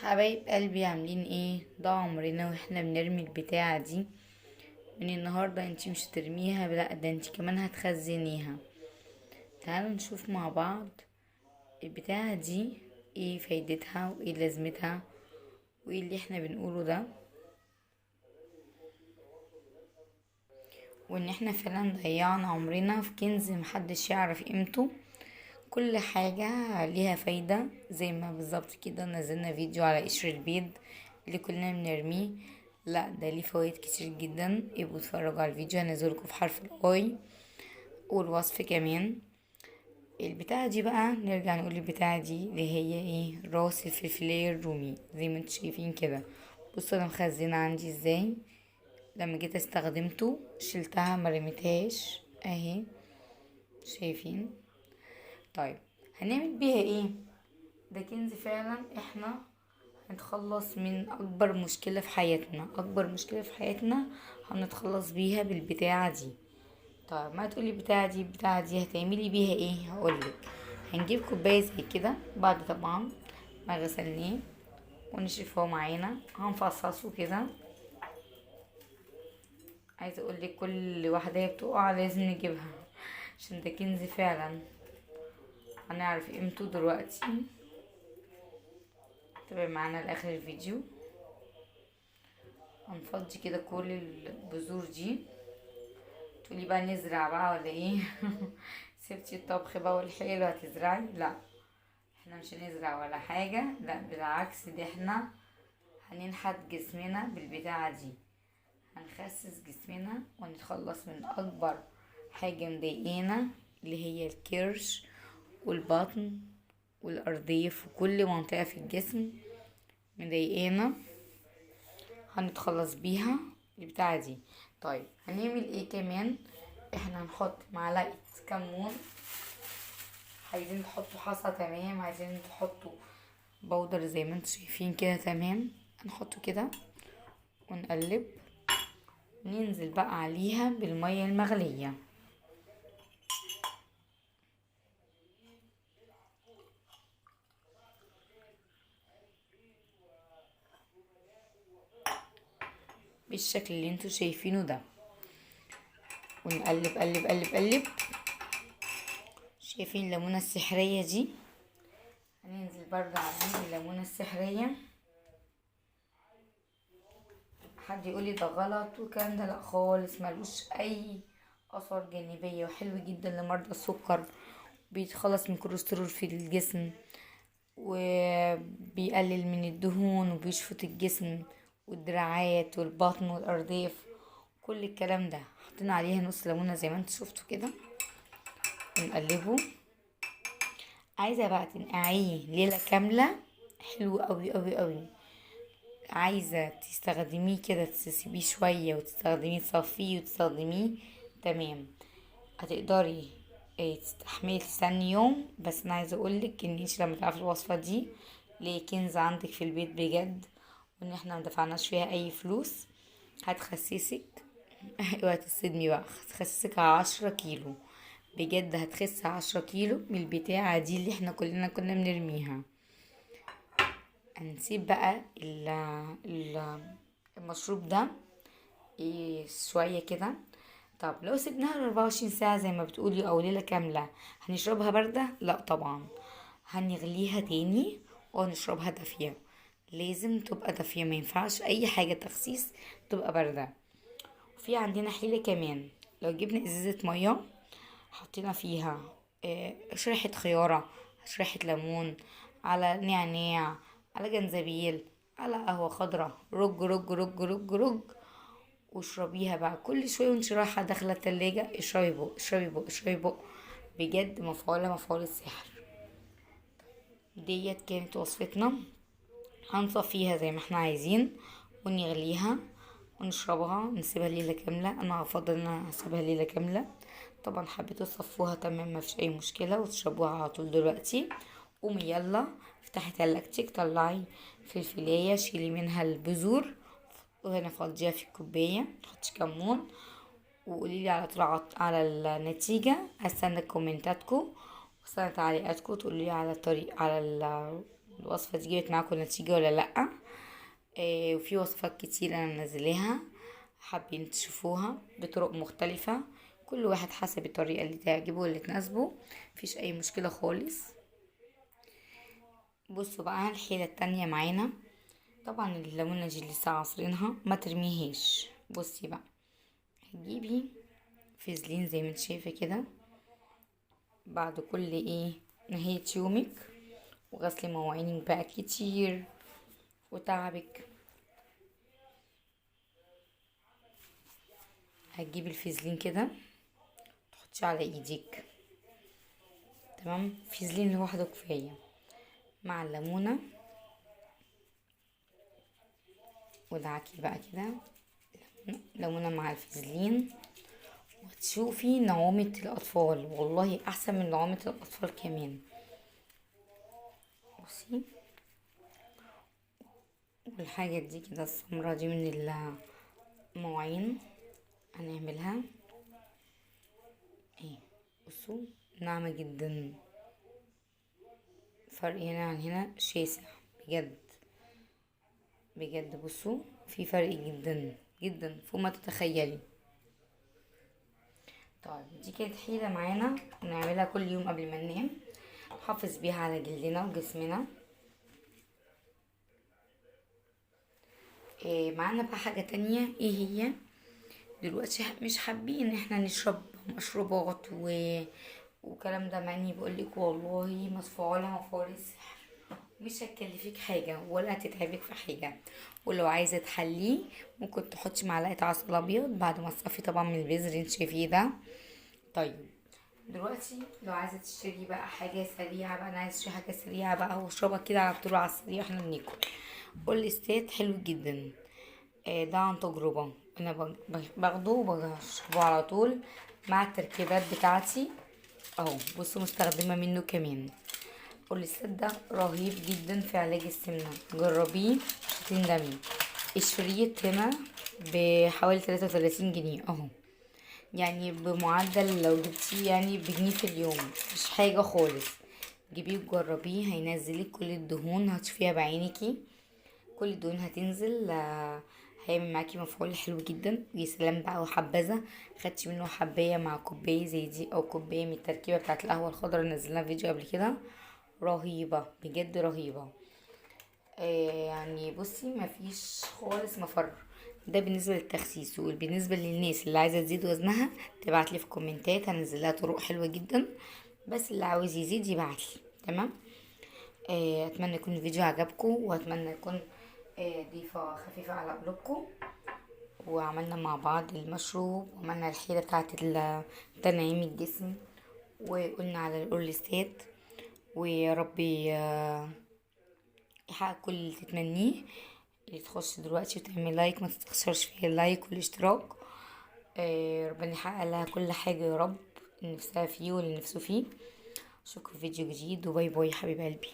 حبايب قلبي عاملين ايه؟ ده عمرنا واحنا بنرمي البتاعة دي. من النهاردة انتي مش هترميها، لا ده انتي كمان هتخزنيها. تعالوا نشوف مع بعض البتاعة دي ايه فايدتها وايه لازمتها وايه اللي احنا بنقوله ده، وان احنا فعلا ضيعنا عمرنا في كنز محدش يعرف قيمته. كل حاجة ليها فايدة، زي ما بالظبط كده نزلنا فيديو على قشر البيض اللي كلنا بنرميه. لا ده ليه فوائد كتير جدا، يبقوا اتفرجوا على الفيديو هنزلكوا في حرف الاي والوصف كمان. البتاعة دي بقى نرجع نقول البتاعة دي اللي هي ايه، راس الفلفلاية الرومي زي ما انتوا شايفين كده. بصوا انا مخزنة عندي ازاي، لما جيت استخدمته شلتها مرميتهاش اهي، شايفين؟ طيب هنعمل بيها ايه؟ ده كنز فعلا. احنا هنتخلص من اكبر مشكلة في حياتنا، اكبر مشكلة في حياتنا هنتخلص بيها بالبتاعة دي. طيب ما تقولي البتاعة دي هتعملي بيها ايه؟ هقولك. هنجيب كوباية زي كده بعد طبعا ما غسلناه ونشرفه معانا، هنفصصه كده. عايزة اقولك كل واحدة هي بتقع لازم نجيبها عشان ده كنز فعلا، هنعرف قيمته دلوقتي. تابعي معانا لاخر الفيديو. هنفضي كده كل البذور دي. تقولي بقى نزرع بقى ولا ايه؟ سبتي الطبخ بقى والحيل وهتزرعي؟ لا احنا مش هنزرع ولا حاجة، لا بالعكس، دي احنا هننحت جسمنا بالبتاعة دي، هنخسس جسمنا ونتخلص من اكبر حاجة مضايقانا اللي هي الكرش والبطن والارديف وكل منطقة في الجسم مضايقانا، هنتخلص بيها البتاعة دي. طيب هنعمل ايه كمان؟ احنا هنحط معلقة كمون، عايزين تحطوا حصى تمام، عايزين تحطوا بودر زي ما انتوا شايفين كده تمام. هنحطه كده ونقلب، ننزل بقى عليها بالمية المغلية. بالشكل اللي انتوا شايفينه ده، ونقلب قلب قلب قلب. شايفين الليمونة السحرية دي؟ هننزل برضه عليه بالليمونة السحرية. حد يقولي ده غلط وكان ده، لا خالص، ملوش اي اثار جانبية، وحلو جدا لمرضى السكر، بيتخلص من كوليسترول في الجسم، وبيقلل من الدهون، وبيشفط الجسم والدراعات والبطن والارداف، كل الكلام ده. حطينا عليها نص ليمونه زي ما انتوا شفتوا كده، ونقلبه. عايزه بقى تنقعيه ليله كامله، حلو قوي قوي قوي. عايزه تستخدميه كده تسيبيه شويه وتستخدميه، تصفيه وتستخدميه تمام، هتقدري تستحملي تستني يوم. بس انا عايزه اقولك ان انت لما تعرفي الوصفه دي ليه كنز عندك في البيت بجد، وان احنا مدفعناش فيها اي فلوس، هتخسسك. اوعي تصدمي بقى، هتخسسك 10 كيلو بجد، هتخس 10 كيلو من البتاعة دي اللي احنا كلنا كنا بنرميها. هنسيب بقى المشروب ده شوية كده. طب لو سيبناها 24 ساعة زي ما بتقولي او ليلة كاملة، هنشربها باردة؟ لا طبعا، هنغليها تاني ونشربها دافية. لازم تبقى دافية، ما ينفعش اي حاجة تخسيس تبقى باردة. وفي عندنا حيلة كمان، لو جبنا ازازة مية حطينا فيها شريحة خيارة، شريحة ليمون، على نعناع، على جنزبيل، على قهوة خضرة، رج رج رج رج رج، واشربيها بقى كل شوية وانت رايحة داخلة التلاجة، اشربي بق اشربي بق اشربي بق، بجد مفعولة مفعول السحر. ديت كانت وصفتنا. هنصفيها زي ما احنا عايزين ونغليها ونشربها، نسيبها ليلة كاملة. انا افضل ان انا اسيبها ليلة كاملة. طبعا حبيتوا تصفوها تمام، ما فيش اي مشكلة، وتشربوها على طول دلوقتي. قومي يلا افتحي تلاجتك، طلعي فلفلاية، شيلي منها البذور، وهنا فضيها في الكوباية، حطي كمون، وقوليلي على طول على النتيجة. هستنى كومنتاتكم واستنى تعليقاتكم، تقولولي على الطريق على الوصفة دي جابت معاكم نتيجة ولا لأ. وفي وصفات كتير انا منزلاها، حابين تشوفوها بطرق مختلفة، كل واحد حسب الطريقة اللي تعجبه واللي تناسبه، مفيش اي مشكلة خالص. بصوا بقى الحيلة التانية معانا، طبعا الليمونة دي لسه عصرينها ما ترميهاش. بصي بقى، هتجيبي فازلين زي ما انت شايفة كده، بعد كل نهاية يومك وغسل مواعينك بقى كتير وتعبك، هتجيبي الفازلين كده تحطيه على ايديك، تمام. فازلين لوحده كفاية مع الليمونة، ودعكي بقى كده ليمونة مع الفازلين، وتشوفي نعومة الأطفال، والله أحسن من نعومة الأطفال كمان. بصي، والحاجة دي كده السمرة دي من المواعين هنعملها بصوا ناعمة جدا، فرق هنا عن هنا شاسع بجد بجد. بصوا في فرق جدا جدا فوق ما تتخيلي. طيب دي كانت حيلة معانا نعملها كل يوم قبل ما ننام، نحافظ بيها على جلدنا وجسمنا. معانا بقى حاجة تانية، هي دلوقتي مش حابين ان احنا نشرب مشروبات وكلام ده، مع اني بقولك والله مدفوع لها مفعول السحر، مش هتكلفك حاجة ولا هتتعبك في حاجة. ولو عايزة تحليه ممكن تحطي معلقة عسل ابيض بعد ما تصفي طبعا من البذر اللي انت شايفيه ده. طيب دلوقتي لو عايزة تشتري بقى حاجة سريعة بقى، انا عايزة اشتري حاجة سريعة بقى واشربها كده على طول على السريع احنا بناكل، قول استات حلو جدا. ده عن تجربة، انا باخده وبشربه على طول مع التركيبات بتاعتي اهو. بصوا مستخدمة منه كمان، الاستاذ ده رهيب جدا في علاج السمنة، جربيه مش هتندمي. الشريط هنا بحوالي 33 جنيه اهو، يعني بمعدل لو جبتيه يعني بجنيه في اليوم مش حاجة خالص. جيبيه وجربيه، هينزلك كل الدهون، هتشوفيها بعينيكي كل الدهون هتنزل. هيعمل معاكي مفعول حلو جدا. يا سلام بقى، وحبذا خدتي منه حبايه مع كوبايه زي دي او كوبايه من التركيبه بتاعت القهوه الخضراء اللي نزلنا فيديو قبل كده، رهيبه بجد رهيبه. يعني بصي مفيش خالص مفر. ده بالنسبه للتخسيس، وبالنسبه للناس اللي عايزه تزيد وزنها تبعتلي في الكومنتات، هنزلها طرق حلوه جدا، بس اللي عاوز يزيد يبعتلي، تمام. اتمنى يكون الفيديو عجبكم، واتمنى يكون ضيفة خفيفة على قلوبكم، وعملنا مع بعض المشروب وعملنا الحيلة بتاعة تنعيم الجسم، وقلنا على الأورليستات. ويا ربي يحقق كل اللي تتمنيه. اللي تخش دلوقتي وتعمل لايك ما تتخسرش فيه اللايك والاشتراك. ربنا يحقق لها كل حاجة يا رب اللي نفسها فيه واللي نفسه فيه. اشوفكم في فيديو جديد، وباي باي حبيب قلبي.